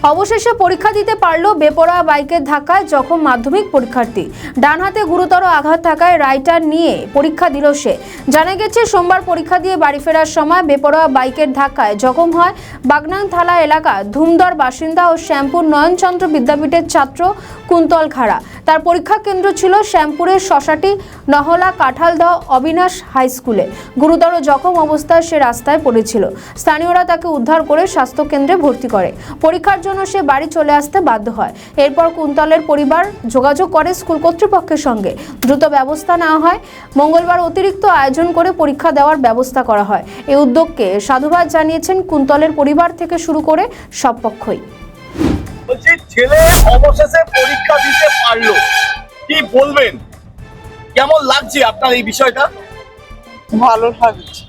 অবশেষে পরীক্ষা দিতে পারল বেপরোয়া বাইকের ধাক্কায় জখম মাধ্যমিক পরীক্ষার্থী। ডান হাতে গুরুতর আঘাত থাকায় রাইটার নিয়ে পরীক্ষা দিল সে। জানা গেছে সোমবার পরীক্ষা দিয়ে বাড়ি ফেরার সময় বেপরোয়া বাইকের ধাক্কায় জখম হয় বাগনান থালা এলাকা ধুমদর বাসিন্দা ও শ্যামপুর নয়নচন্দ্র বিদ্যাপীঠের ছাত্র কুন্তল খাড়া। তার পরীক্ষা কেন্দ্র ছিল শ্যামপুরের শশাটি নহলা কাঁঠালদহ অবিনাশ হাই স্কুলে। গুরুতর জখম অবস্থায় সে রাস্তায় পড়েছিল। স্থানীয়রা তাকে উদ্ধার করে স্বাস্থ্য কেন্দ্রে ভর্তি করে। পরীক্ষার জন্য সে বাড়ি চলে আসতে বাধ্য হয়। এরপর কুন্তলের পরিবার যোগাযোগ করে স্কুল কর্তৃপক্ষের সঙ্গে। দ্রুত ব্যবস্থা নেওয়া হয়। মঙ্গলবার অতিরিক্ত আয়োজন করে পরীক্ষা দেওয়ার ব্যবস্থা করা হয়। এই উদ্যোগকে সাধুবাদ জানিয়েছেন কুন্তলের পরিবার থেকে শুরু করে সব পক্ষই। ছেলে অবশেষে পরীক্ষা দিতে পারলো, কি বলবেন? কেমন লাগছে আপনার এই বিষয়টা? ভালো লাগছে।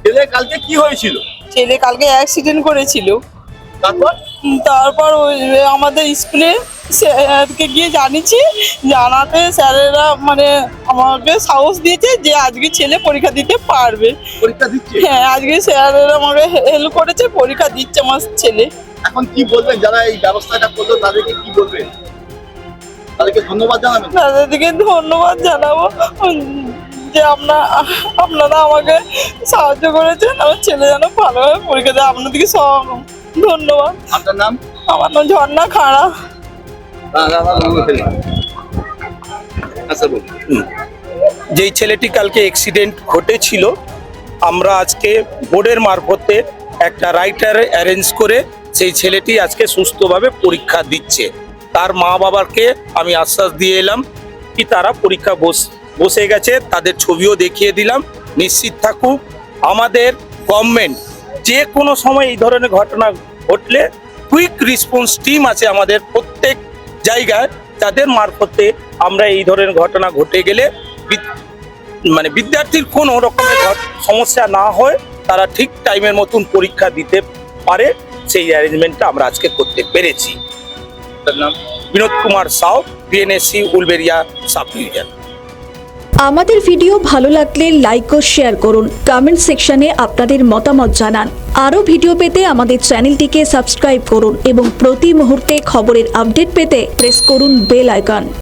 ছেলে কালকে কি হয়েছিল? ছেলে কালকে অ্যাক্সিডেন্ট করেছিল। তারপর ওই আমাদের স্কুলে স্যারকে গিয়ে জানিয়েছি, জানাতে স্যারেরা মানে আমাকে সাহস দিয়েছে যে আজকে ছেলে পরীক্ষা দিতে পারবে। পরীক্ষা দিচ্ছে? হ্যাঁ, আজকে স্যারেরা আমাকে হেল্প করেছে, পরীক্ষা দিচ্ছে আমার ছেলে। এখন কি বলবেন যারা এই ব্যবস্থাটা করলো তাদেরকে কি বলবেন? তাদেরকে ধন্যবাদ জানাবেন? তাদেরকে ধন্যবাদ জানাবো যে আপনারা আমাকে সাহায্য করেছেন, আমার ছেলে যেন ভালোভাবে পরীক্ষা দেয়। আপনাদেরকে সব ধন্যবাদ। আপনার নাম? আমার নাম ঝর্ণা খাড়া। যেই ছেলেটি কালকে অ্যাক্সিডেন্ট ঘটেছিল, আমরা আজকে বোর্ডের মারফতে একটা রাইটার অ্যারেঞ্জ করে সেই ছেলেটি আজকে সুস্থভাবে পরীক্ষা দিচ্ছে। তার মা বাবাকে আমি আশ্বাস দিয়ে এলাম কি তারা পরীক্ষা বসে গেছে, তাদের ছবিও দেখিয়ে দিলাম। নিশ্চিত থাকুক, আমাদের গভর্নমেন্ট যে কোনো সময় এই ধরনের ঘটনা ঘটলে কুইক রেসপন্স টিম আছে আমাদের প্রত্যেক জায়গায়, তাদের মারফতে আমরা এই ধরনের ঘটনা ঘটে গেলে মানে বিদ্যার্থীর কোনো রকমের সমস্যা না হয়, তারা ঠিক টাইমের মতন পরীক্ষা দিতে পারে, সেই অ্যারেঞ্জমেন্টটা আমরা আজকে করতে পেরেছি। তার নাম বিনোদ কুমার সাউ, বিএনএসসি উলবেড়িয়া সাব ডিভিশন। আমাদের ভিডিও ভালো লাগলে লাইক ও শেয়ার করুন। কমেন্ট সেকশনে আপনাদের মতামত জানান। আরও ভিডিও পেতে আমাদের চ্যানেলটিকে সাবস্ক্রাইব করুন এবং প্রতি মুহূর্তে খবরের আপডেট পেতে প্রেস করুন বেল আইকন।